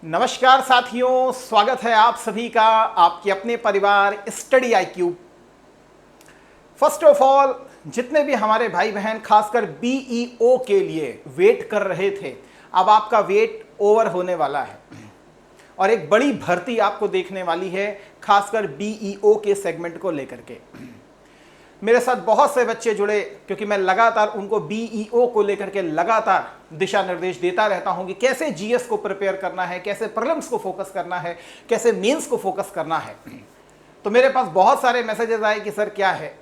नमस्कार साथियों, स्वागत है आप सभी का आपके अपने परिवार study IQ। First of all, जितने भी हमारे भाई बहन खासकर BEO के लिए वेट कर रहे थे, अब आपका वेट ओवर होने वाला है और एक बड़ी भर्ती आपको देखने वाली है, खासकर BEO के सेगमेंट को लेकर के। मेरे साथ बहुत से बच्चे जुड़े, क्योंकि मैं लगातार उनको BEO को लेकर के लगातार दिशा निर्देश देता रहता हूं कि कैसे GS को प्रिपेयर करना है, कैसे प्रीलिम्स को फोकस करना है, कैसे मेंस को फोकस करना है। तो मेरे पास बहुत सारे मैसेजेस आए कि सर क्या है,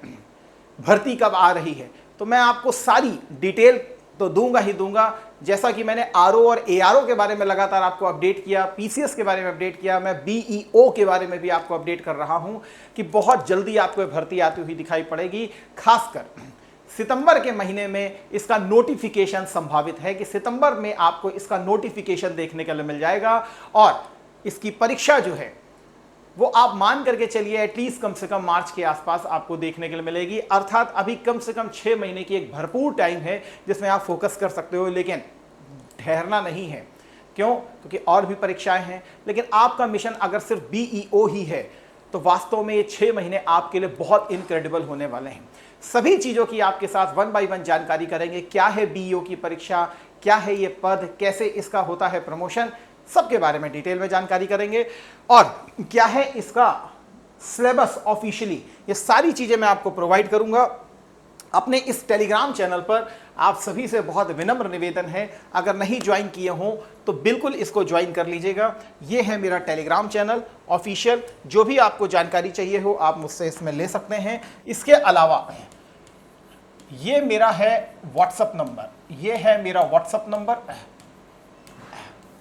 भर्ती कब आ रही है। तो मैं आपको सारी डिटेल तो दूंगा ही दूंगा। जैसा कि मैंने RO और ARO के बारे में लगातार आपको अपडेट किया, PCS के बारे में अपडेट किया, मैं BEO के बारे में भी आपको अपडेट कर रहा हूं कि बहुत जल्दी आपको भर्ती आती हुई दिखाई पड़ेगी। खासकर सितंबर के महीने में इसका नोटिफिकेशन संभावित है कि सितंबर में आपको इसका नोटिफिकेशन देखने के लिए मिल जाएगा और इसकी परीक्षा जो है वो आप मान करके चलिए एटलीस्ट कम से कम मार्च के आसपास आपको देखने के लिए मिलेगी। अर्थात अभी कम से कम 6 महीने की एक भरपूर टाइम है जिसमें आप फोकस कर सकते हो, लेकिन ठहरना नहीं है। क्यों? क्योंकि और भी परीक्षाएं हैं। लेकिन आपका मिशन अगर सिर्फ BEO ही है तो वास्तव में ये 6 महीने आपके लिए बहुत इनक्रेडिबल होने वाले हैं। सभी चीज़ों की आपके साथ 1 बाय 1 जानकारी करेंगे। क्या है BEO की परीक्षा, क्या है ये पद, कैसे इसका होता है प्रमोशन, सबके बारे में डिटेल में जानकारी करेंगे और क्या है इसका सिलेबस ऑफिशियली, ये सारी चीजें मैं आपको प्रोवाइड करूंगा अपने इस टेलीग्राम चैनल पर। आप सभी से बहुत विनम्र निवेदन है, अगर नहीं ज्वाइन किए हों तो बिल्कुल इसको ज्वाइन कर लीजिएगा। ये है मेरा टेलीग्राम चैनल ऑफिशियल, जो भी आपको जानकारी चाहिए हो आप मुझसे इसमें ले सकते हैं। इसके अलावा ये मेरा है व्हाट्सएप नंबर, ये है मेरा व्हाट्सएप नंबर।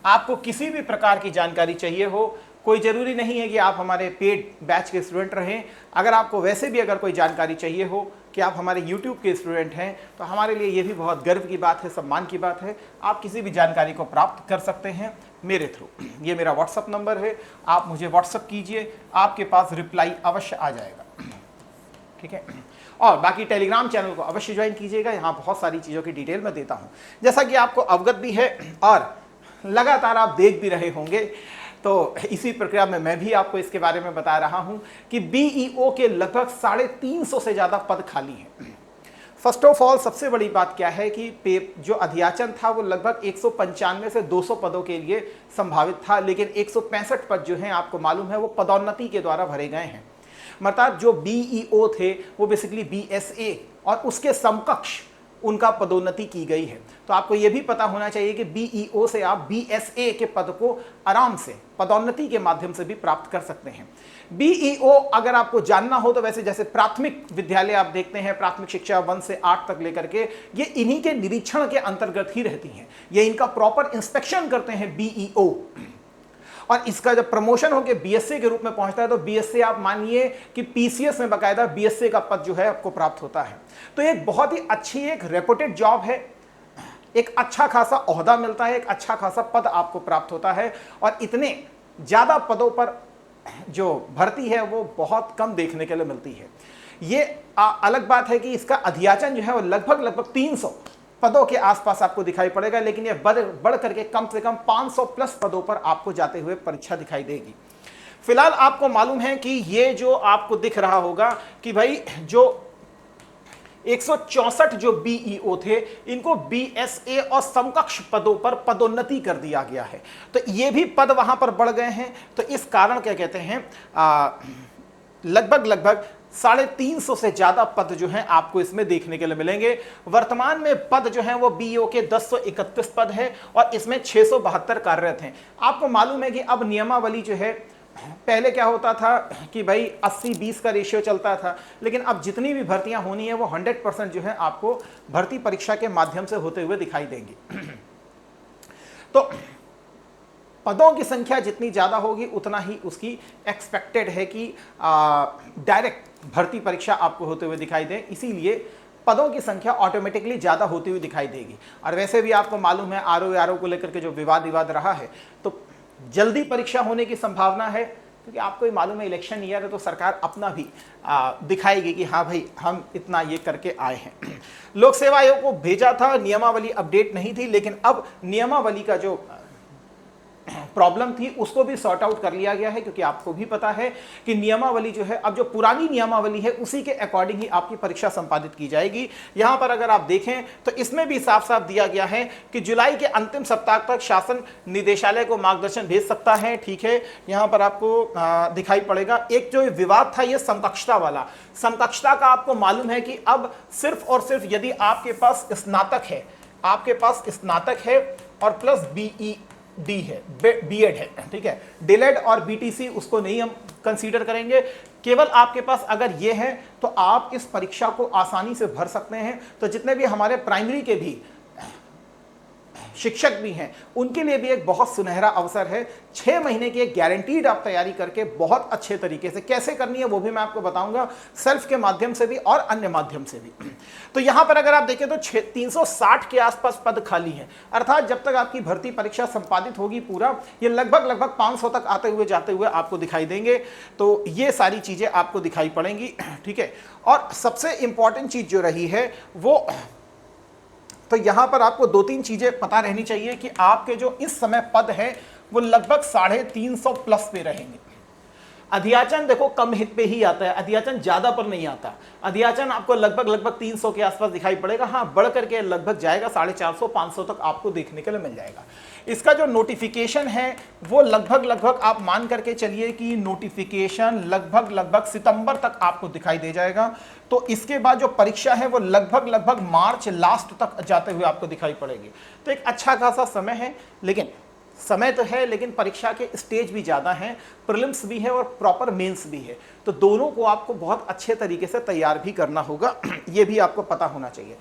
आपको किसी भी प्रकार की जानकारी चाहिए हो, कोई ज़रूरी नहीं है कि आप हमारे पेड बैच के स्टूडेंट रहें। अगर आपको वैसे भी अगर कोई जानकारी चाहिए हो कि आप हमारे YouTube के स्टूडेंट हैं तो हमारे लिए ये भी बहुत गर्व की बात है, सम्मान की बात है। आप किसी भी जानकारी को प्राप्त कर सकते हैं मेरे थ्रू। ये मेरा व्हाट्सअप नंबर है, आप मुझे व्हाट्सअप कीजिए, आपके पास रिप्लाई अवश्य आ जाएगा। ठीक है, और बाकी टेलीग्राम चैनल को अवश्य ज्वाइन कीजिएगा। यहाँ बहुत सारी चीज़ों की डिटेल मैं देता हूँ, जैसा कि आपको अवगत भी है और लगातार आप देख भी रहे होंगे। तो इसी प्रक्रिया में मैं भी आपको इसके बारे में बता रहा हूं कि BEO के लगभग 350 से ज़्यादा पद खाली हैं। फर्स्ट ऑफ ऑल, सबसे बड़ी बात क्या है कि जो अध्याचन था वो लगभग 195 से 200 पदों के लिए संभावित था, लेकिन 165 पद जो हैं आपको मालूम है वो पदोन्नति के द्वारा भरे गए हैं। मतलब जो BEO थे वो बेसिकली BSA और उसके समकक्ष उनका पदोन्नति की गई है। तो आपको यह भी पता होना चाहिए कि BEO से आप BSA के पद को आराम से पदोन्नति के माध्यम से भी प्राप्त कर सकते हैं। BEO अगर आपको जानना हो तो वैसे जैसे प्राथमिक विद्यालय आप देखते हैं, प्राथमिक शिक्षा 1 से 8 तक लेकर के, ये इन्हीं के निरीक्षण के अंतर्गत ही रहती हैं। ये इनका प्रॉपर इंस्पेक्शन करते हैं BEO, और इसका जब प्रमोशन होकर BSA के रूप में पहुंचता है तो BSA आप मानिए कि PCS में बकायदा BSA का पद जो है आपको प्राप्त होता है। तो एक बहुत ही अच्छी एक रेपुटेड जॉब है, एक अच्छा खासा ओहदा मिलता है, एक अच्छा खासा पद आपको प्राप्त होता है और इतने ज़्यादा पदों पर जो भर्ती है वो बहुत कम देखने के लिए मिलती है। ये अलग बात है कि इसका अध्याचन जो है वो लगभग 300 पदों के आसपास आपको दिखाई पड़ेगा, लेकिन ये बढ़ करके कम से कम 500 प्लस पदों पर आपको जाते हुए परीक्षा दिखाई देगी। फिलहाल आपको मालूम है कि ये जो आपको दिख रहा होगा कि भाई जो 164 जो BEO थे इनको BSA और समकक्ष पदों पर पदोन्नति कर दिया गया है। तो ये भी पद वहां पर बढ़ गए हैं। तो इस कारण क्या कहते हैं, लगभग 350 से ज्यादा पद जो हैं आपको इसमें देखने के लिए मिलेंगे। वर्तमान में पद जो हैं वो BEO के 1031 पद है और इसमें 672 कार्यरत हैं। आपको मालूम है कि अब नियमावली जो है, पहले क्या होता था कि भाई 80-20 का रेशियो चलता था, लेकिन अब जितनी भी भर्तियां होनी है वो 100% जो है आपको भर्ती परीक्षा के माध्यम से होते हुए दिखाई देंगी। तो पदों की संख्या जितनी ज़्यादा होगी उतना ही उसकी एक्सपेक्टेड है कि डायरेक्ट भर्ती परीक्षा आपको होते हुए दिखाई दे, इसीलिए पदों की संख्या ऑटोमेटिकली ज़्यादा होती हुई दिखाई देगी। और वैसे भी आपको मालूम है RO को लेकर के जो विवाद रहा है, तो जल्दी परीक्षा होने की संभावना है, क्योंकि आपको ही मालूम है इलेक्शन ईयर है तो सरकार अपना भी दिखाएगी कि हाँ भाई हम इतना ये करके आए हैं। लोक सेवा आयोग को भेजा था, नियमावली अपडेट नहीं थी, लेकिन अब नियमावली का जो प्रॉब्लम थी उसको भी सॉर्ट आउट कर लिया गया है, क्योंकि आपको भी पता है कि नियमावली जो है, अब जो पुरानी नियमावली है उसी के अकॉर्डिंग ही आपकी परीक्षा संपादित की जाएगी। यहां पर अगर आप देखें तो इसमें भी साफ साफ दिया गया है कि जुलाई के अंतिम सप्ताह तक शासन निदेशालय को मार्गदर्शन भेज सकता है। ठीक है, यहां पर आपको दिखाई पड़ेगा एक जो विवाद था ये समकक्षता वाला। समकक्षता का आपको मालूम है कि अब सिर्फ और सिर्फ यदि आपके पास स्नातक है, आपके पास स्नातक है और प्लस बीईडी है, बीएड है, ठीक है, डीएलएड और बीटीसी उसको नहीं हम कंसीडर करेंगे, केवल आपके पास अगर ये है तो आप इस परीक्षा को आसानी से भर सकते हैं। तो जितने भी हमारे प्राइमरी के भी शिक्षक भी हैं उनके लिए भी एक बहुत सुनहरा अवसर है। 6 महीने की एक गारंटीड आप तैयारी करके बहुत अच्छे तरीके से कैसे करनी है वो भी मैं आपको बताऊंगा, सेल्फ के माध्यम से भी और अन्य माध्यम से भी। तो यहां पर अगर आप देखें तो 360 के आसपास पद खाली हैं, अर्थात जब तक आपकी भर्ती परीक्षा संपादित होगी पूरा, ये लगभग 500 तक आते हुए जाते हुए आपको दिखाई देंगे। तो ये सारी चीजें आपको दिखाई पड़ेंगी, ठीक है। और सबसे इंपॉर्टेंट चीज जो रही है वो, तो यहां पर आपको 2-3 चीजें पता रहनी चाहिए कि आपके जो इस समय पद है वो लगभग 350 प्लस पे रहेंगे। अध्याचन देखो कम हित पे ही आता है, अध्याचन ज्यादा पर नहीं आता। अध्याचन आपको लगभग 300 के आसपास दिखाई पड़ेगा, हाँ बढ़ करके लगभग जाएगा 450-500 तक आपको देखने के लिए मिल जाएगा। इसका जो नोटिफिकेशन है वो लगभग आप मान करके चलिए कि नोटिफिकेशन लगभग सितंबर तक आपको दिखाई दे जाएगा। तो इसके बाद जो परीक्षा है वो लगभग मार्च लास्ट तक जाते हुए आपको दिखाई पड़ेगी। तो एक अच्छा खासा समय है, लेकिन समय तो है लेकिन परीक्षा के स्टेज भी ज़्यादा हैं, प्रीलिम्स भी है और प्रॉपर मेंस भी है। तो दोनों को आपको बहुत अच्छे तरीके से तैयार भी करना होगा, ये भी आपको पता होना चाहिए।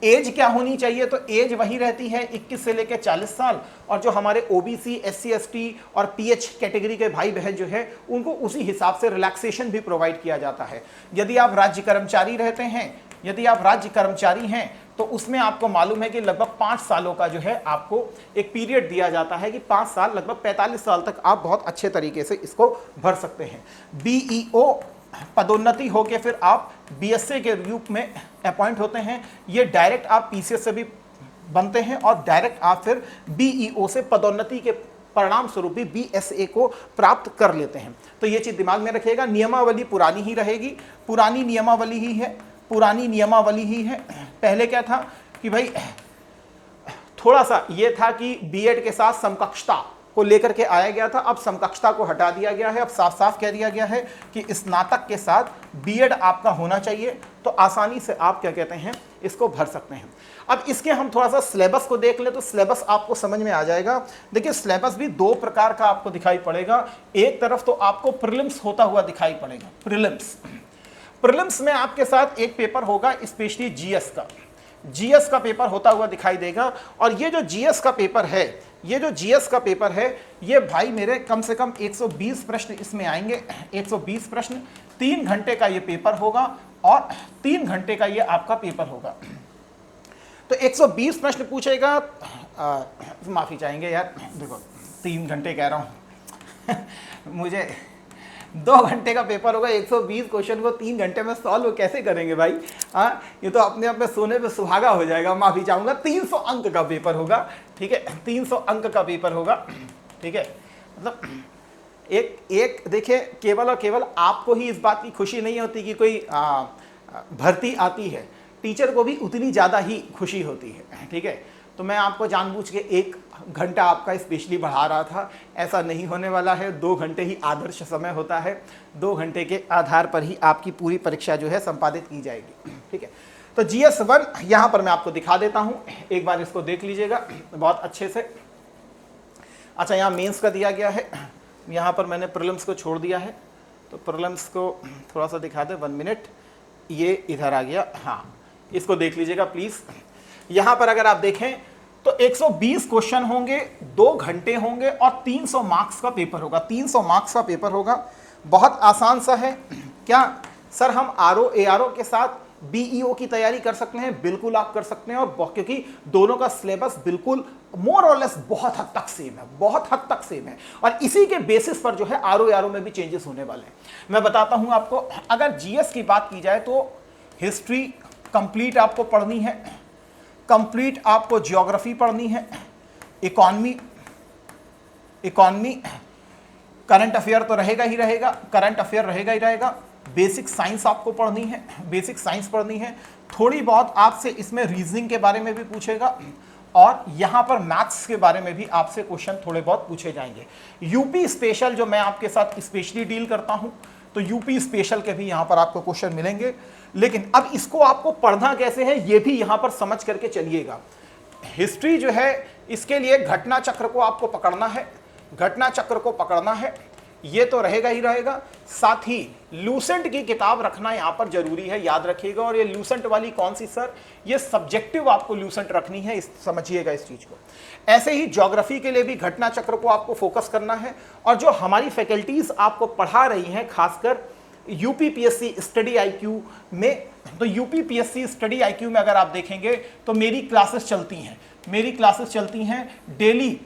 एज क्या होनी चाहिए, तो एज वही रहती है 21 से लेकर 40 साल, और जो हमारे ओबीसी, एससी, एसटी और पीएच कैटेगरी के भाई बहन जो है उनको उसी हिसाब से रिलैक्सेशन भी प्रोवाइड किया जाता है। यदि आप राज्य कर्मचारी रहते हैं, यदि आप राज्य कर्मचारी हैं तो उसमें आपको मालूम है कि लगभग 5 सालों का जो है आपको एक पीरियड दिया जाता है कि 5 साल लगभग 45 साल तक आप बहुत अच्छे तरीके से इसको भर सकते हैं। बीईओ पदोन्नति होकर फिर आप बीएसए के रूप में अपॉइंट होते हैं, ये डायरेक्ट आप पीसीएस से भी बनते हैं और डायरेक्ट आप फिर बीईओ से पदोन्नति के परिणाम स्वरूप भी बीएसए को प्राप्त कर लेते हैं। तो ये चीज दिमाग में रखिएगा। नियमावली पुरानी ही रहेगी, पुरानी नियमावली ही है, पुरानी नियमावली ही है। पहले क्या था कि भाई थोड़ा सा ये था कि बीएड के साथ समकक्षता को लेकर के आया गया था, अब समकक्षता को हटा दिया गया है। अब साफ साफ कह दिया गया है कि स्नातक के साथ बीएड आपका होना चाहिए, तो आसानी से आप क्या कहते हैं इसको भर सकते हैं। अब इसके हम थोड़ा सा सिलेबस को देख ले तो सिलेबस आपको समझ में आ जाएगा। देखिए सिलेबस भी 2 प्रकार का आपको दिखाई पड़ेगा। एक तरफ तो आपको प्रीलिम्स होता हुआ दिखाई पड़ेगा, प्रीलिम्स में आपके साथ एक पेपर होगा स्पेशली जीएस का पेपर होता हुआ दिखाई देगा। और ये जो जीएस का पेपर है, ये भाई मेरे कम से कम 120 प्रश्न इसमें आएंगे। 120 प्रश्न, 3 घंटे का ये पेपर होगा और 3 घंटे का ये आपका पेपर होगा। तो 120 प्रश्न पूछेगा, माफी चाहेंगे यार, देखो 3 घंटे कह रहा हूं मुझे 2 घंटे का पेपर होगा। 120 क्वेश्चन को 3 घंटे में सॉल्व कैसे करेंगे भाई? हाँ, ये तो अपने आप में सोने पे सुहागा हो जाएगा। माफी चाहूंगा, 300 अंक का पेपर होगा, ठीक है, 300 अंक का पेपर होगा, ठीक है। मतलब एक देखिए, केवल और केवल आपको ही इस बात की खुशी नहीं होती कि कोई भर्ती आती है, टीचर को भी उतनी ज़्यादा ही खुशी होती है, ठीक है। तो मैं आपको जानबूझ के 1 घंटा आपका स्पेशली बढ़ा रहा था, ऐसा नहीं होने वाला है। 2 घंटे ही आदर्श समय होता है, 2 घंटे के आधार पर ही आपकी पूरी परीक्षा जो है संपादित की जाएगी, ठीक है। तो GS1 यहाँ पर मैं आपको दिखा देता हूँ, एक बार इसको देख लीजिएगा बहुत अच्छे से। अच्छा, यहाँ मेंस का दिया गया है, यहाँ पर मैंने प्रीलिम्स को छोड़ दिया है, तो प्रीलिम्स को थोड़ा सा दिखा दे, 1 मिनट, ये इधर आ गया, हाँ इसको देख लीजिएगा प्लीज़। यहाँ पर अगर आप देखें तो 120 क्वेश्चन होंगे, 2 घंटे होंगे और 300 मार्क्स का पेपर होगा। 300 मार्क्स का पेपर होगा, बहुत आसान सा है। क्या सर हम आरओ एआरओ के साथ बीईओ की तैयारी कर सकते हैं? बिल्कुल आप कर सकते हैं, और क्योंकि दोनों का सिलेबस बिल्कुल मोर और लेस बहुत हद तक सेम है, बहुत हद तक सेम है, और इसी के बेसिस पर जो है आरओ एआरओ में भी चेंजेस होने वाले हैं। मैं बताता हूं आपको, अगर जीएस की बात की जाए तो हिस्ट्री कंप्लीट आपको पढ़नी है, कंप्लीट आपको ज्योग्राफी पढ़नी है, इकॉनमी इकॉनमी, करंट अफेयर तो रहेगा ही रहेगा, करंट अफेयर रहेगा ही रहेगा। बेसिक साइंस आपको पढ़नी है, बेसिक साइंस पढ़नी है। थोड़ी बहुत आपसे इसमें रीजनिंग के बारे में भी पूछेगा और यहाँ पर मैथ्स के बारे में भी आपसे क्वेश्चन थोड़े बहुत पूछे जाएंगे। यूपी स्पेशल जो मैं आपके साथ स्पेशली डील करता हूँ, तो यूपी स्पेशल के भी यहाँ पर आपको क्वेश्चन मिलेंगे। लेकिन अब इसको आपको पढ़ना कैसे है ये भी यहाँ पर समझ करके चलिएगा। हिस्ट्री जो है इसके लिए घटना चक्र को आपको पकड़ना है, घटना चक्र को पकड़ना है, ये तो रहेगा ही रहेगा। साथ ही लूसेंट की किताब रखना यहां पर जरूरी है, याद रखिएगा। और ये लूसेंट वाली कौन सी सर, ये सब्जेक्टिव आपको लूसेंट रखनी है, समझिएगा इस चीज को। ऐसे ही ज्योग्राफी के लिए भी घटना चक्र को आपको फोकस करना है। और जो हमारी फैकल्टीज आपको पढ़ा रही हैं खासकर यूपीपीएससी स्टडी आईक्यू में, तो यूपीपीएससी स्टडी आईक्यू में अगर आप देखेंगे तो मेरी क्लासेस चलती हैं, मेरी क्लासेस चलती हैं डेली।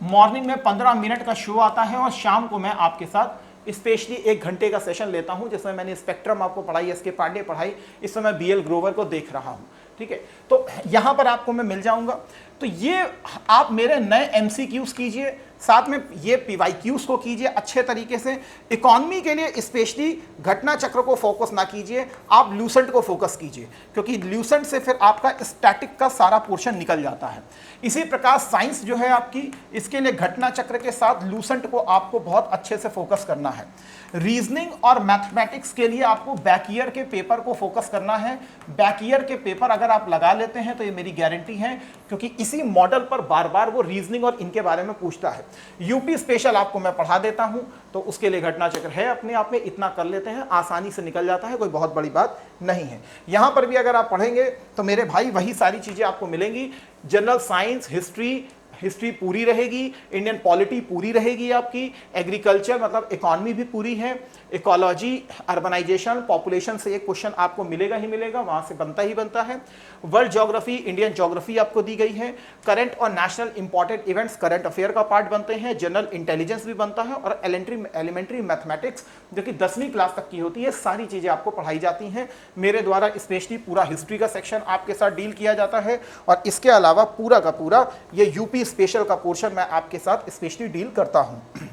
मॉर्निंग में 15 मिनट का शो आता है और शाम को मैं आपके साथ स्पेशली 1 घंटे का सेशन लेता हूं, जिसमें मैंने स्पेक्ट्रम आपको पढ़ाई, एस के पांडे पढ़ाई, इस समय बीएल ग्रोवर को देख रहा हूं। ठीक है, तो यहां पर आपको मैं मिल जाऊंगा। तो ये आप मेरे नए एमसीक्यूज कीजिए, साथ में ये पीवाईक्यूज को कीजिए अच्छे तरीके से। इकॉनमी के लिए स्पेशली घटना चक्र को फोकस ना कीजिए, आप लूसेंट को फोकस कीजिए, क्योंकि लूसेंट से फिर आपका स्टैटिक का सारा पोर्शन निकल जाता है। इसी प्रकार साइंस जो है आपकी, इसके लिए घटना चक्र के साथ लूसेंट को आपको बहुत अच्छे से फोकस करना है। रीजनिंग और मैथमेटिक्स के लिए आपको बैक ईयर के पेपर को फोकस करना है। बैक ईयर के पेपर अगर आप लगा लेते हैं तो ये मेरी गारंटी है, क्योंकि इसी मॉडल पर बार बार वो रीजनिंग और इनके बारे में पूछता है। यूपी स्पेशल आपको मैं पढ़ा देता हूं, तो उसके लिए घटना चक्र है अपने आप में, इतना कर लेते हैं, आसानी से निकल जाता है, कोई बहुत बड़ी बात नहीं है। यहां पर भी अगर आप पढ़ेंगे तो मेरे भाई वही सारी चीजें आपको मिलेंगी। जनरल साइंस, हिस्ट्री पूरी रहेगी, इंडियन पॉलिटी पूरी रहेगी आपकी, एग्रीकल्चर मतलब इकॉनमी भी पूरी है, इकोलॉजी, अर्बनाइजेशन, पॉपुलेशन से एक क्वेश्चन आपको मिलेगा ही मिलेगा, वहां से बनता ही बनता है। वर्ल्ड ज्योग्राफी, इंडियन ज्योग्राफी आपको दी गई है। करंट और national important events current affair का पार्ट बनते हैं। जनरल इंटेलिजेंस भी बनता है। और एलिमेंट्री मैथमेटिक्स जो कि 10वीं क्लास तक की होती है, सारी चीजें आपको पढ़ाई जाती हैं मेरे द्वारा। स्पेशली पूरा हिस्ट्री का सेक्शन आपके साथ डील किया जाता है, और इसके अलावा पूरा का पूरा ये यूपी स्पेशल का पोर्शन मैं आपके साथ स्पेशली डील करता हूं।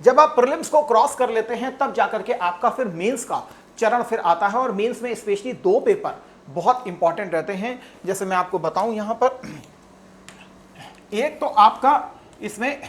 जब आप प्रीलिम्स को क्रॉस कर लेते हैं तब जाकर के आपका फिर मेंस का चरण फिर आता है। और मेंस में स्पेशली 2 पेपर बहुत इंपॉर्टेंट रहते हैं, जैसे मैं आपको बताऊं यहां पर। एक तो आपका इसमें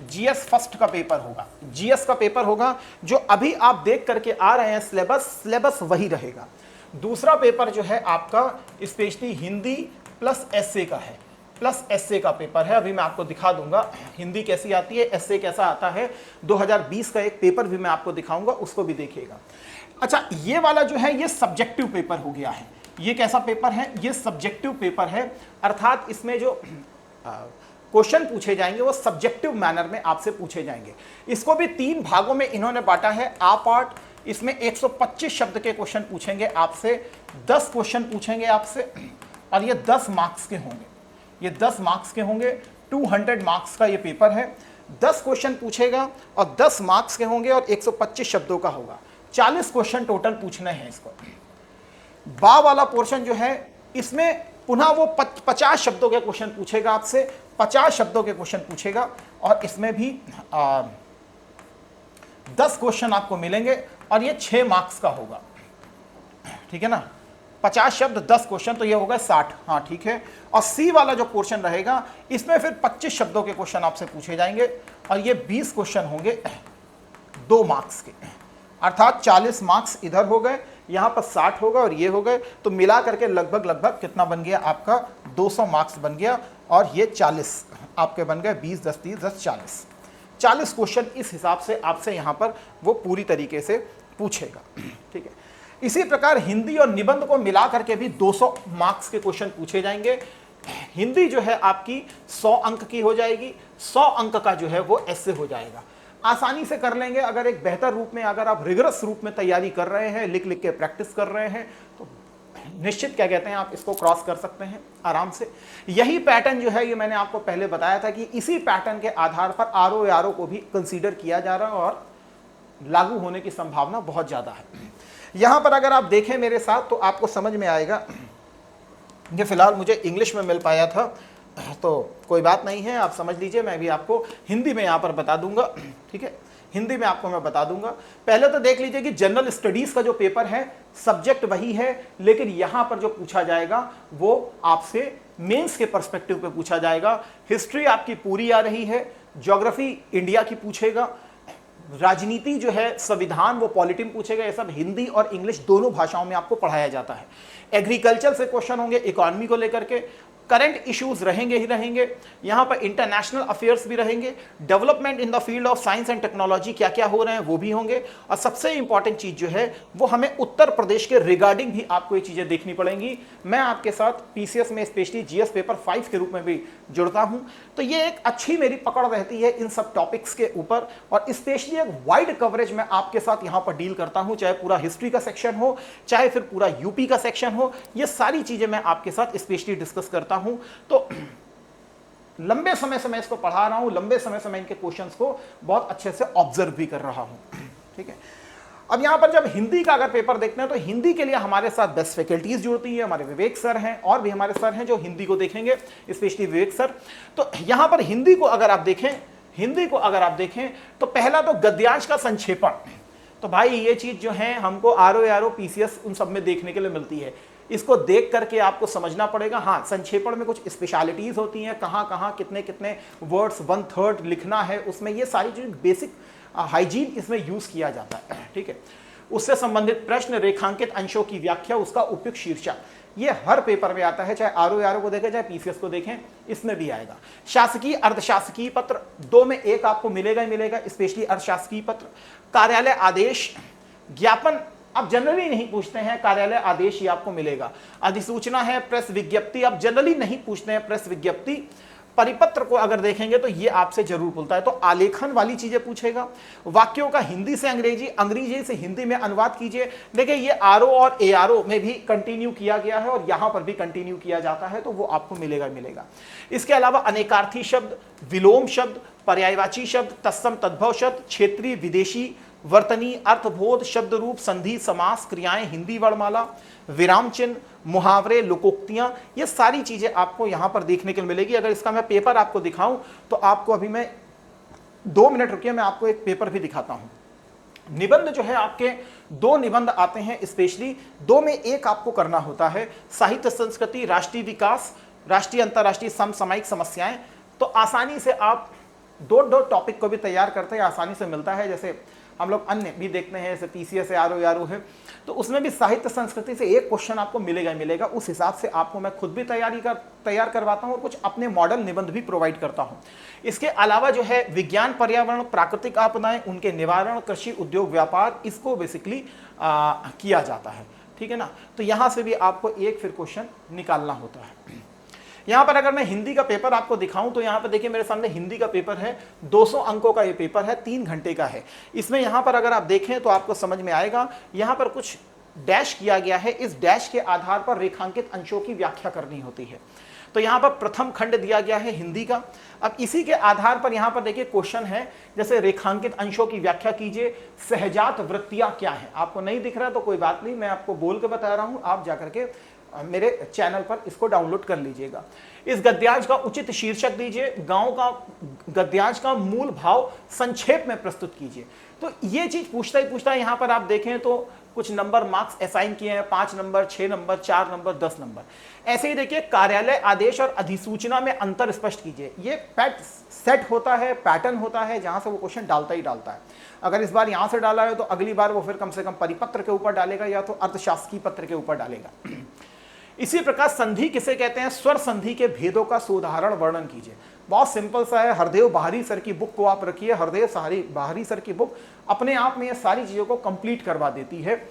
जीएस फर्स्ट का पेपर होगा, जीएस का पेपर होगा जो अभी आप देख करके आ रहे हैं, सिलेबस वही रहेगा। दूसरा पेपर जो है आपका स्पेशली हिंदी प्लस एसए का है, प्लस एसए का पेपर है। अभी मैं आपको दिखा दूंगा हिंदी कैसी आती है, एसए कैसा आता है। 2020 का एक पेपर भी मैं आपको दिखाऊंगा, उसको भी देखिएगा। अच्छा, ये वाला जो है ये सब्जेक्टिव पेपर हो गया है। ये कैसा पेपर है, ये सब्जेक्टिव पेपर है, अर्थात इसमें जो क्वेश्चन पूछे जाएंगे वो सब्जेक्टिव मैनर में आपसे पूछे जाएंगे। इसको भी 3 भागों में इन्होंने बांटा है। आ पार्ट, इसमें 125 शब्द के क्वेश्चन पूछेंगे आपसे, 10 क्वेश्चन पूछेंगे आपसे, और ये 10 मार्क्स के होंगे, ये 10 मार्क्स के होंगे। 200 मार्क्स का ये पेपर है। 10 क्वेश्चन पूछेगा और 10 मार्क्स के होंगे और 125 शब्दों का होगा। 40 क्वेश्चन टोटल पूछने हैं इसको। बा वाला पोर्शन जो है इसमें पुनः वो 50 शब्दों के क्वेश्चन पूछेगा आपसे, 50 शब्दों के क्वेश्चन पूछेगा, और इसमें भी 10 क्वेश्चन आपको मिलेंगे और ये 6 मार्क्स का होगा। ठीक है ना, 50 शब्द 10 क्वेश्चन, तो ये होगा 60। हाँ ठीक है। और सी वाला जो पोर्शन रहेगा इसमें फिर 25 शब्दों के क्वेश्चन आपसे पूछे जाएंगे, और ये 20 क्वेश्चन होंगे 2 मार्क्स के, अर्थात 40 मार्क्स इधर हो गए, यहाँ पर 60 होगा और ये हो गए, तो मिला करके लगभग कितना बन गया आपका 200 मार्क्स बन गया। और ये 40 आपके बन गए, 20 10 30 10 40 क्वेश्चन इस हिसाब से आपसे यहाँ पर वो पूरी तरीके से पूछेगा। ठीक है। इसी प्रकार हिंदी और निबंध को मिला करके भी 200 मार्क्स के क्वेश्चन पूछे जाएंगे। हिंदी जो है आपकी 100 अंक की हो जाएगी, 100 अंक का जो है वो ऐसे हो जाएगा। आसानी से कर लेंगे अगर एक बेहतर रूप में, अगर आप रिगरस रूप में तैयारी कर रहे हैं, लिख लिख के प्रैक्टिस कर रहे हैं, तो निश्चित क्या कहते हैं आप इसको क्रॉस कर सकते हैं आराम से। यही पैटर्न जो है ये मैंने आपको पहले बताया था कि इसी पैटर्न के आधार पर आरओ को भी कंसीडर किया जा रहा है और लागू होने की संभावना बहुत ज़्यादा है। यहाँ पर अगर आप देखें मेरे साथ तो आपको समझ में आएगा। ये फिलहाल मुझे इंग्लिश में मिल पाया था, तो कोई बात नहीं है, आप समझ लीजिए, मैं भी आपको हिंदी में यहाँ पर बता दूंगा, ठीक है, हिंदी में आपको मैं बता दूंगा। पहले तो देख लीजिए कि जनरल स्टडीज का जो पेपर है सब्जेक्ट वही है, लेकिन यहां पर जो पूछा जाएगा वो आपसे मेंस के पर्सपेक्टिव पे पूछा जाएगा। हिस्ट्री आपकी पूरी आ रही है, ज्योग्राफी इंडिया की पूछेगा, राजनीति जो है संविधान वो पॉलिटिन पूछेगा, ये सब हिंदी और इंग्लिश दोनों भाषाओं में आपको पढ़ाया जाता है। एग्रीकल्चर से क्वेश्चन होंगे, इकोनॉमी को लेकर के, करंट इश्यूज रहेंगे ही रहेंगे, यहां पर इंटरनेशनल अफेयर्स भी रहेंगे, development in the field of science and technology क्या क्या हो रहे हैं वो भी होंगे, और सबसे इंपॉर्टेंट चीज जो है वो हमें उत्तर प्रदेश के रिगार्डिंग भी आपको ये चीजें देखनी पड़ेंगी। मैं आपके साथ पीसीएस में स्पेशली जीएस पेपर 5 के रूप में भी जुड़ता हूं, तो ये एक अच्छी मेरी पकड़ रहती है इन सब टॉपिक्स के ऊपर, और स्पेशली एक वाइड कवरेज मैं आपके साथ यहां पर डील करता हूं, चाहे पूरा हिस्ट्री का सेक्शन हो, चाहे फिर पूरा यूपी का सेक्शन हो, ये सारी चीजें मैं आपके साथ स्पेशली डिस्कस करता हूं। तो लंबे समय से मैं इसको पढ़ा रहा हूं, लंबे समय से मैं इनके क्वेश्चंस को बहुत अच्छे से ऑब्जर्व भी कर रहा हूं, ठीक है। अब यहां पर जब हिंदी का अगर पेपर देखते हैं तो हिंदी के लिए हमारे साथ बेस्ट फैकल्टीज जुड़ती है, हमारे विवेक सर हैं और भी हमारे सर हैं जो हिंदी को देखेंगे, स्पेशली विवेक सर। तो यहां पर हिंदी को अगर आप देखें तो पहला तो गद्यांश का संक्षेपण, तो भाई ये चीज जो है हमको आरओ पीसीएस उन सब में देखने के लिए मिलती है, इसको देख करके आपको समझना पड़ेगा। हाँ, संक्षेपण में कुछ स्पेशलिटीज होती हैं, कहाँ कहाँ कितने कितने वर्ड्स 1/3 लिखना है, उसमें ये सारी चीज बेसिक हाइजीन इसमें यूज किया जाता है, ठीक है। उससे संबंधित प्रश्न, रेखांकित अंशों की व्याख्या, उसका उपयुक्त शीर्षक, ये हर पेपर में आता है, चाहे आरओ को देखें चाहे पीसीएस को देखें, इसमें भी आएगा। शासकीय अर्धशासकीय पत्र, 2 में 1 आपको मिलेगा ही मिलेगा, स्पेशली अर्धशासकीय पत्र। कार्यालय आदेश, ज्ञापन अब जनरली नहीं पूछते हैं, कार्यालय आदेश ही आपको मिलेगा। अधिसूचना है, प्रेस विज्ञप्ति अब जनरली नहीं पूछते हैं, प्रेस विज्ञप्ति। परिपत्र को अगर देखेंगे तो ये आपसे जरूर पूछता है, तो आलेखन वाली चीजें पूछेगा। वाक्यों का हिंदी से अंग्रेजी, अंग्रेजी से हिंदी में अनुवाद कीजिए। देखिए ये आरओ और एआरओ में भी कंटिन्यू किया गया है और यहां पर भी कंटिन्यू किया जाता है, तो वो आपको मिलेगा। इसके अलावा अनेकार्थी शब्द, विलोम शब्द, पर्यायवाची शब्द, तत्सम तद्भव शब्द, क्षेत्रीय विदेशी, वर्तनी, अर्थबोध, शब्द रूप, संधि, समास, क्रियाएं, हिंदी वर्णमाला, विराम चिन्ह, मुहावरे, लोकोक्तियां, ये सारी चीजें आपको यहां पर देखने को मिलेगी। अगर इसका मैं पेपर आपको दिखाऊं तो आपको अभी मैं 2 मिनट रुकिए, मैं आपको एक पेपर भी दिखाता हूं। निबंध जो है आपके 2 निबंध आते हैं, स्पेशली 2 में 1 आपको करना होता है। साहित्य संस्कृति, राष्ट्रीय विकास, राष्ट्रीय अंतरराष्ट्रीय समसामयिक समस्याएं, तो आसानी से आप 2 टॉपिक को भी तैयार करते हैं, आसानी से मिलता है। जैसे हम लोग अन्य भी देखते हैं, जैसे पीसीएस है, आरओ है, तो उसमें भी साहित्य संस्कृति से 1 क्वेश्चन आपको मिलेगा। उस हिसाब से आपको मैं खुद भी तैयार करवाता हूं और कुछ अपने मॉडल निबंध भी प्रोवाइड करता हूं। इसके अलावा जो है विज्ञान, पर्यावरण, प्राकृतिक आपदाएं, उनके निवारण, कृषि, उद्योग, व्यापार, इसको बेसिकली किया जाता है, ठीक है ना। तो यहां से भी आपको 1 फिर क्वेश्चन निकालना होता है। यहां पर अगर मैं हिंदी का पेपर आपको दिखाऊं तो यहां पर देखिए मेरे सामने हिंदी का पेपर है, 200 अंकों का ये पेपर है, 3 घंटे का है। इसमें यहां पर अगर आप देखें तो आपको समझ में आएगा, यहां पर कुछ डैश किया गया है, इस डैश के आधार पर रेखांकित अंशों की व्याख्या करनी होती है। तो यहां पर प्रथम खंड दिया गया है हिंदी का। अब इसी के आधार पर यहां पर देखिए क्वेश्चन है, जैसे रेखांकित अंशों की व्याख्या कीजिए, सहजात वृत्तियां क्या है। आपको नहीं दिख रहा तो कोई बात नहीं, मैं आपको बोल के बता रहा हूं, आप जाकर के मेरे चैनल पर इसको डाउनलोड कर लीजिएगा। इस गद्यांश का उचित शीर्षक दीजिए, गांव का गद्यांश का मूल भाव संक्षेप में प्रस्तुत कीजिए। तो ये चीज पूछता ही यहां पर आप देखें तो कुछ नंबर मार्क्स असाइन किए हैं, 5 नंबर, 6 नंबर, 4 नंबर, 10 नंबर। ऐसे ही देखिए कार्यालय आदेश और अधिसूचना में अंतर स्पष्ट कीजिए। ये सेट होता है, पैटर्न होता है, जहां से वो क्वेश्चन डालता ही डालता है। अगर इस बार यहां से डाला है तो अगली बार वो फिर कम से कम परिपत्र के ऊपर डालेगा या तो अर्थशास्त्रीय पत्र के ऊपर डालेगा। इसी प्रकार संधि किसे कहते हैं, स्वर संधि के भेदों का सुधारण वर्णन कीजिए। बहुत सिंपल सा है, हरदेव बाहरी सर की बुक को आप रखिए, हरदेव बाहरी सर की बुक अपने आप में ये सारी चीज़ों को कंप्लीट करवा देती है।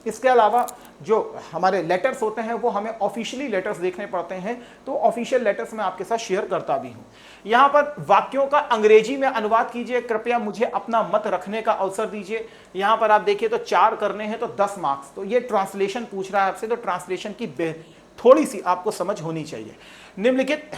इसके अलावा जो हमारे लेटर्स होते हैं वो हमें ऑफिशियली लेटर्स देखने पड़ते हैं, तो ऑफिशियल लेटर्स मैं आपके साथ शेयर करता भी हूँ। यहाँ पर वाक्यों का अंग्रेजी में अनुवाद कीजिए, कृपया मुझे अपना मत रखने का अवसर दीजिए। यहाँ पर आप देखिए तो 4 करने हैं तो 10 मार्क्स, तो ये ट्रांसलेशन पूछ रहा है आपसे, तो ट्रांसलेशन की थोड़ी सी आपको समझ होनी चाहिए। निम्नलिखित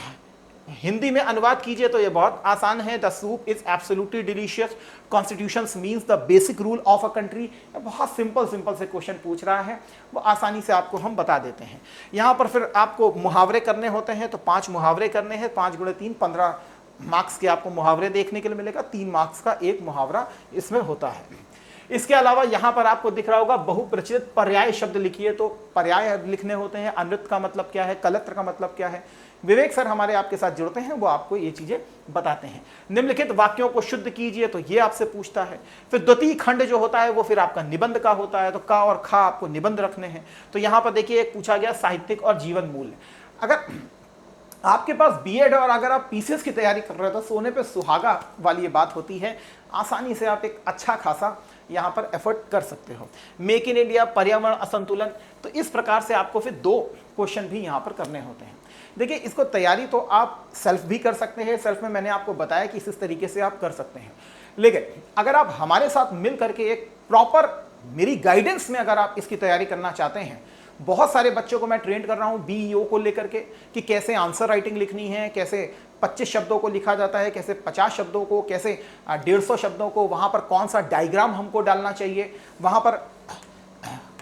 हिंदी में अनुवाद कीजिए तो ये बहुत आसान है। The soup is absolutely delicious, constitution means the basic rule of a country. बहुत सिंपल सिंपल से क्वेश्चन पूछ रहा है, वो आसानी से आपको हम बता देते हैं। यहाँ पर फिर आपको मुहावरे करने होते हैं, तो 5 मुहावरे करने हैं, 5 × 3 15 मार्क्स के आपको मुहावरे देखने के लिए मिलेगा। 3 मार्क्स का एक मुहावरा इसमें होता है। इसके अलावा यहाँ पर आपको दिख रहा होगा बहुप्रचलित पर्याय शब्द लिखिए, तो पर्याय लिखने होते हैं। अनृत का मतलब क्या है, कलत्र का मतलब क्या है। विवेक सर हमारे आपके साथ जुड़ते हैं, वो आपको ये चीजें बताते हैं। निम्नलिखित वाक्यों को शुद्ध कीजिए, तो ये आपसे पूछता है। फिर द्वितीय खंड जो होता है वो फिर आपका निबंध का होता है, तो का और खा आपको निबंध रखने हैं। तो यहाँ पर देखिए एक पूछा गया साहित्यिक और जीवन मूल्य। अगर आपके पास बीएड और अगर आप पीसीएस की तैयारी कर रहे हो तो सोने पे सुहागा वाली ये बात होती है, आसानी से आप एक अच्छा खासा यहाँ पर एफर्ट कर सकते हो। मेक इन इंडिया, पर्यावरण असंतुलन, तो इस प्रकार से आपको फिर 2 क्वेश्चन भी यहाँ पर करने होते हैं। देखिए इसको तैयारी तो आप सेल्फ भी कर सकते हैं, सेल्फ में मैंने आपको बताया कि इस तरीके से आप कर सकते हैं। लेकिन अगर आप हमारे साथ मिल करके एक प्रॉपर मेरी गाइडेंस में अगर आप इसकी तैयारी करना चाहते हैं, बहुत सारे बच्चों को मैं ट्रेन कर रहा हूँ बीईओ को लेकर के कि कैसे आंसर राइटिंग लिखनी है, कैसे 25 शब्दों को लिखा जाता है, कैसे 50 शब्दों को, कैसे 150 शब्दों को, वहाँ पर कौन सा डायग्राम हमको डालना चाहिए, वहाँ पर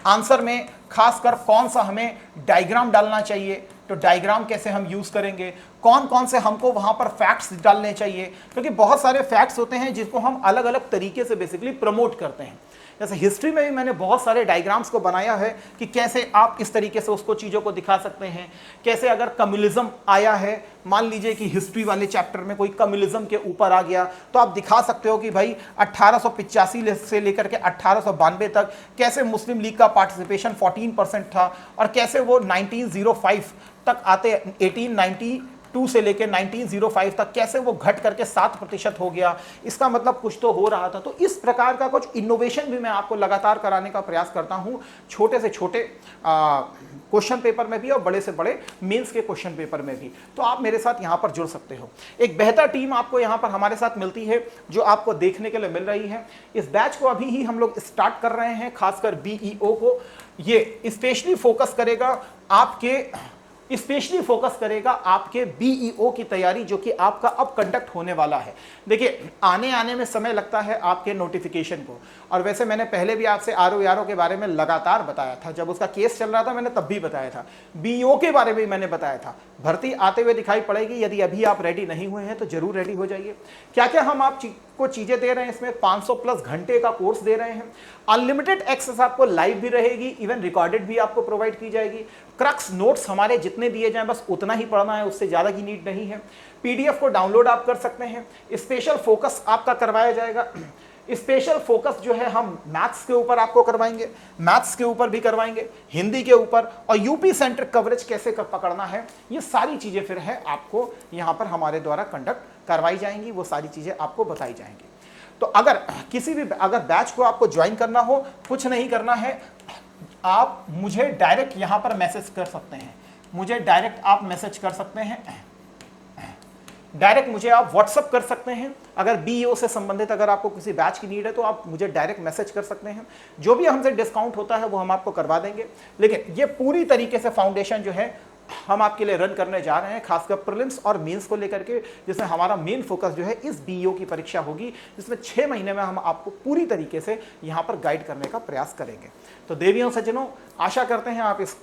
आंसर में खासकर कौन सा हमें डायग्राम डालना चाहिए, तो डायग्राम कैसे हम यूज़ करेंगे, कौन कौन से हमको वहाँ पर फैक्ट्स डालने चाहिए, क्योंकि बहुत सारे फैक्ट्स होते हैं जिसको हम अलग अलग तरीके से बेसिकली प्रमोट करते हैं। जैसे हिस्ट्री में भी मैंने बहुत सारे डायग्राम्स को बनाया है कि कैसे आप इस तरीके से उसको चीज़ों को दिखा सकते हैं। कैसे अगर कम्युनिज्म आया है, मान लीजिए कि हिस्ट्री वाले चैप्टर में कोई कम्युनिज्म के ऊपर आ गया, तो आप दिखा सकते हो कि भाई 1885 से लेकर के 1892 तक कैसे मुस्लिम लीग का पार्टिसिपेशन 14% था, और कैसे वो 1905 तक आते 1892 से लेकर 1905 तक कैसे वो घट करके 7% हो गया। इसका मतलब कुछ तो हो रहा था। तो इस प्रकार का कुछ इनोवेशन भी मैं आपको लगातार कराने का प्रयास करता हूं, छोटे से छोटे क्वेश्चन पेपर में भी और बड़े से बड़े मेंस के क्वेश्चन पेपर में भी। तो आप मेरे साथ यहां पर जुड़ सकते हो। एक बेहतर टीम आपको यहां पर हमारे साथ मिलती है जो आपको देखने के लिए मिल रही है। इस बैच को अभी ही हम लोग स्टार्ट कर रहे हैं, खासकर बीईओ को। ये स्पेशली फोकस करेगा आपके बीईओ की तैयारी, जो कि आपका अब कंडक्ट होने वाला है। देखिए आने में समय लगता है आपके नोटिफिकेशन को, और वैसे मैंने पहले भी आपसे आरओ के बारे में लगातार बताया था। जब उसका केस चल रहा था मैंने तब भी बताया था, बीईओ के बारे में मैंने बताया था। भर्ती आते हुए दिखाई पड़ेगी। यदि अभी आप रेडी नहीं हुए हैं तो जरूर रेडी हो जाइए। क्या क्या हम आपको चीजें दे रहे हैं इसमें, 500+ घंटे का कोर्स दे रहे हैं। अनलिमिटेड एक्सेस आपको लाइव भी रहेगी, इवन रिकॉर्डेड भी आपको प्रोवाइड की जाएगी। क्रक्स नोट्स हमारे जितने दिए जाएं बस उतना ही पढ़ना है, उससे ज़्यादा की नीड नहीं है। पीडीएफ को डाउनलोड आप कर सकते हैं। स्पेशल फोकस आपका करवाया जाएगा। स्पेशल फोकस जो है हम मैथ्स के ऊपर आपको करवाएंगे, मैथ्स के ऊपर भी करवाएंगे, हिंदी के ऊपर, और यूपी सेंट्रिक कवरेज कैसे पकड़ना है, ये सारी चीज़ें फिर है आपको यहाँ पर हमारे द्वारा कंडक्ट करवाई जाएंगी। वो सारी चीज़ें आपको बताई जाएंगी। तो अगर अगर बैच को आपको ज्वाइन करना हो, कुछ नहीं करना है, आप मुझे डायरेक्ट यहाँ पर मैसेज कर सकते हैं। मुझे डायरेक्ट आप मैसेज कर सकते हैं, डायरेक्ट मुझे आप व्हाट्सअप कर सकते हैं। अगर बीईओ से संबंधित अगर आपको किसी बैच की नीड है तो आप मुझे डायरेक्ट मैसेज कर सकते हैं। जो भी हमसे डिस्काउंट होता है वो हम आपको करवा देंगे। लेकिन ये पूरी तरीके से फाउंडेशन जो है हम आपके लिए रन करने जा रहे हैं, खासकर प्रीलिम्स और मेंस को लेकर के, जिसमें हमारा मेन फोकस जो है इस बीईओ की परीक्षा होगी, जिसमें 6 महीने में हम आपको पूरी तरीके से यहाँ पर गाइड करने का प्रयास करेंगे। तो देवियों सज्जनों, आशा करते हैं आप इस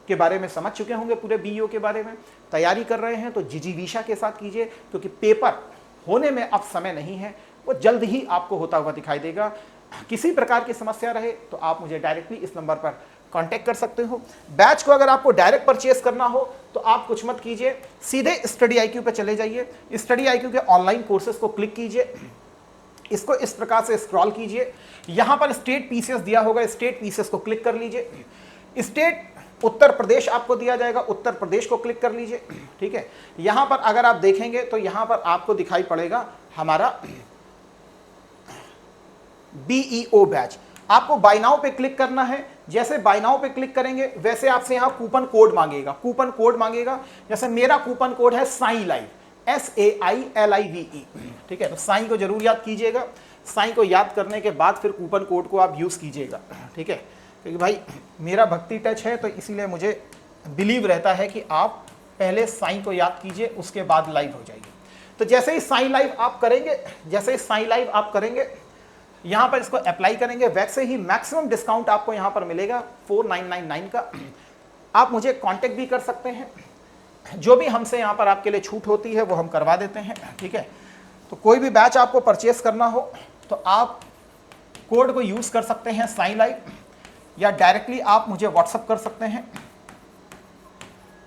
के बारे में समझ चुके होंगे, पूरे बीईओ के बारे में तैयारी कर रहे हैं तो जिजीविषा के साथ कीजिए, क्योंकि पेपर होने में अब समय नहीं है, वो जल्द ही आपको होता हुआ दिखाई देगा। किसी प्रकार की समस्या रहे तो आप मुझे डायरेक्टली इस नंबर पर कांटेक्ट कर सकते हो। बैच को अगर आपको डायरेक्ट परचेस करना हो तो आप कुछ मत कीजिए, सीधे स्टडी आईक्यू पे चले जाइए। स्टडी आईक्यू के ऑनलाइन कोर्सेज को क्लिक कीजिए, इसको इस प्रकार से स्क्रॉल कीजिए। यहां पर स्टेट पीसीएस दिया होगा, स्टेट पीसीएस को क्लिक कर लीजिए। स्टेट उत्तर प्रदेश आपको दिया जाएगा, उत्तर प्रदेश को क्लिक कर लीजिए। ठीक है, यहां पर अगर आप देखेंगे तो यहां पर आपको दिखाई पड़ेगा हमारा बीईओ बैच। आपको बाय नाउ पे क्लिक करना है। जैसे बाय नाउ पे क्लिक करेंगे वैसे आपसे यहां कूपन कोड मांगेगा, कूपन कोड मांगेगा। जैसे मेरा कूपन कोड है साई लाइव, SAILIVE। ठीक है, तो साई को जरूर याद कीजिएगा। साई को याद करने के बाद फिर कूपन कोड को आप यूज कीजिएगा। ठीक है, क्योंकि भाई मेरा भक्ति टच है तो इसीलिए मुझे बिलीव रहता है कि आप पहले साइन को याद कीजिए, उसके बाद लाइव हो जाइए। तो जैसे ही साइन लाइव आप करेंगे, जैसे ही साइन लाइव आप करेंगे, यहाँ पर इसको अप्लाई करेंगे, वैसे ही मैक्सिमम डिस्काउंट आपको यहाँ पर मिलेगा 4999 का। आप मुझे कांटेक्ट भी कर सकते हैं, जो भी हमसे यहाँ पर आपके लिए छूट होती है वो हम करवा देते हैं, ठीक है। तो कोई भी बैच आपको परचेस करना हो तो आप कोड को यूज़ कर सकते हैं साइन लाइव, या डायरेक्टली आप मुझे व्हाट्सअप कर सकते हैं,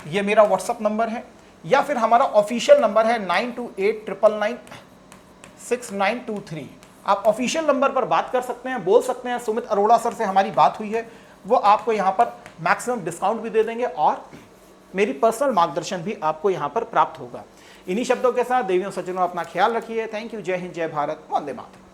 ये मेरा व्हाट्सअप नंबर है, या फिर हमारा ऑफिशियल नंबर है 9289996923। आप ऑफिशियल नंबर पर बात कर सकते हैं, बोल सकते हैं सुमित अरोड़ा सर से हमारी बात हुई है, वो आपको यहाँ पर मैक्सिमम डिस्काउंट भी दे देंगे और मेरी पर्सनल मार्गदर्शन भी आपको यहाँ पर प्राप्त होगा। इन्हीं शब्दों के साथ देवियों सज्जनों, अपना ख्याल रखिए। Thank you. जय हिंद, जय भारत, वंदे मातरम।